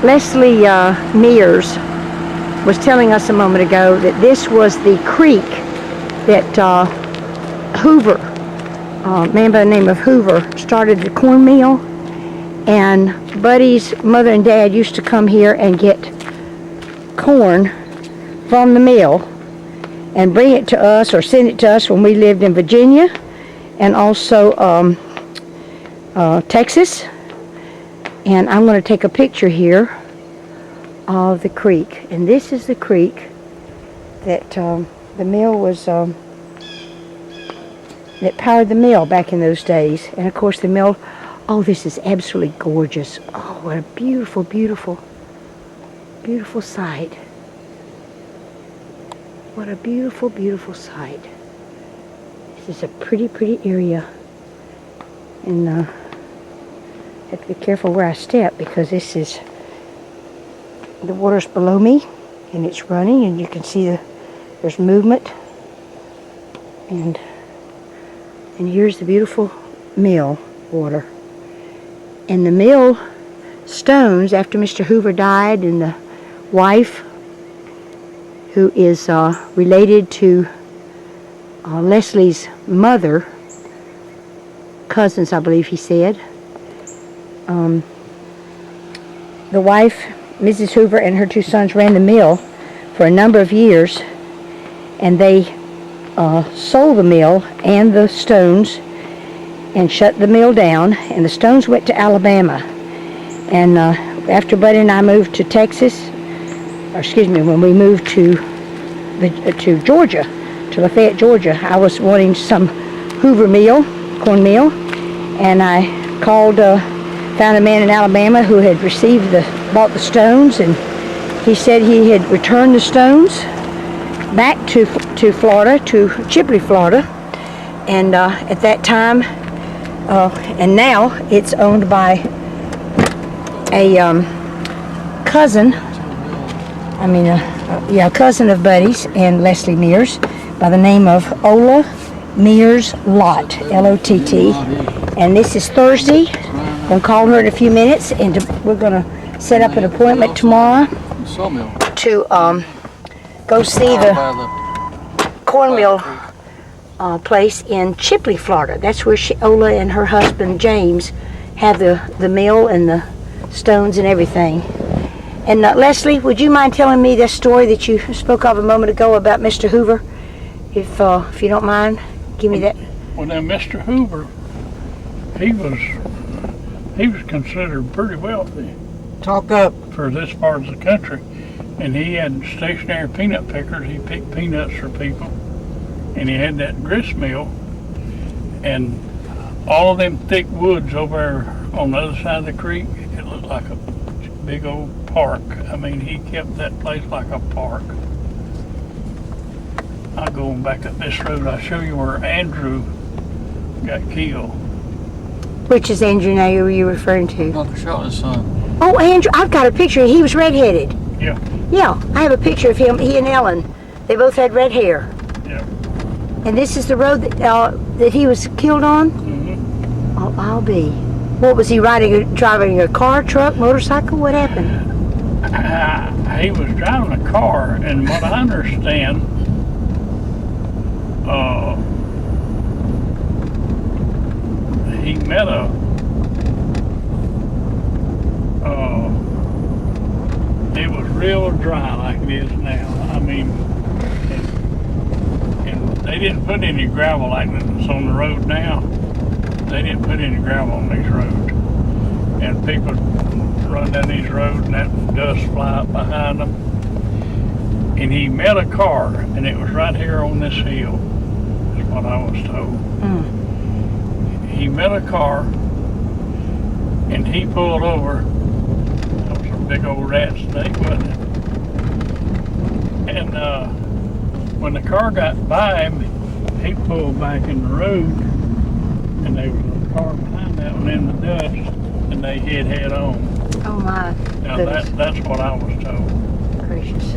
Leslie Mears was telling us a moment ago that this was the creek that Hoover, a man by the name of Hoover, started the corn mill, and Buddy's mother and dad used to come here and get corn from the mill and bring it to us or send it to us when we lived in Virginia and also Texas. And I'm going to take a picture here of the creek, and this is the creek that the mill was that powered the mill back in those days. And of course the mill, oh, this is absolutely gorgeous. Oh, what a beautiful, beautiful, beautiful sight. What a beautiful, beautiful sight. This is a pretty, pretty area, and I have to be careful where I step because this is, the water's below me and it's running, and you can see there's movement, and here's the beautiful mill water. And the mill stones, after Mr. Hoover died, and the wife, who is related to Leslie's mother, cousins I believe he said, the wife, Mrs. Hoover, and her two sons ran the mill for a number of years, and they sold the mill and the stones and shut the mill down, and the stones went to Alabama. And after Buddy and I moved to Texas, or excuse me, when we moved to Georgia, to Lafayette, Georgia, I was wanting some Hoover Mill, corn meal, and I called, found a man in Alabama who had bought the stones, and he said he had returned the stones back to Florida, to Chipley, Florida, and at that time, and now it's owned by a cousin, cousin of Buddy's and Leslie Mears, by the name of Ola Mears Lott, L-O-T-T, and this is Thursday. I'm going to call her in a few minutes, and we're going to set up an appointment tomorrow to go see the cornmeal place in Chipley, Florida. That's where Ola and her husband James have the mill and the stones and everything. And Leslie, would you mind telling me the story that you spoke of a moment ago about Mr. Hoover? If you don't mind, give me that. Well, now, Mr. Hoover, he was considered pretty wealthy. Talk up. For this part of the country. And he had stationary peanut pickers. He picked peanuts for people. And he had that grist mill. And all of them thick woods over there on the other side of the creek, it looked like a big old park. I mean, he kept that place like a park. I'll go back up this road. I'll show you where Andrew got killed. Which is Andrew now you're referring to? Uncle Charlotte's son. Oh, Andrew, I've got a picture. He was redheaded. Yeah. Yeah, I have a picture of him. He and Ellen. They both had red hair. Yeah. And this is the road that he was killed on? Mm-hmm. Oh, I'll be. What was he driving a car, truck, motorcycle? What happened? He was driving a car, and what I understand, he met it was real dry like it is now. I mean, and they didn't put any gravel like that's on the road now. They didn't put any gravel on these roads. And people run down these roads and that dust fly up behind them. And he met a car, and it was right here on this hill, is what I was told. Mm. He met a car, and he pulled over. That was a big old rat snake, wasn't it? And when the car got by him, he pulled back in the road, and there was a car behind that one in the dust, and they hit head on. Oh my. Now that's what I was told. Gracious.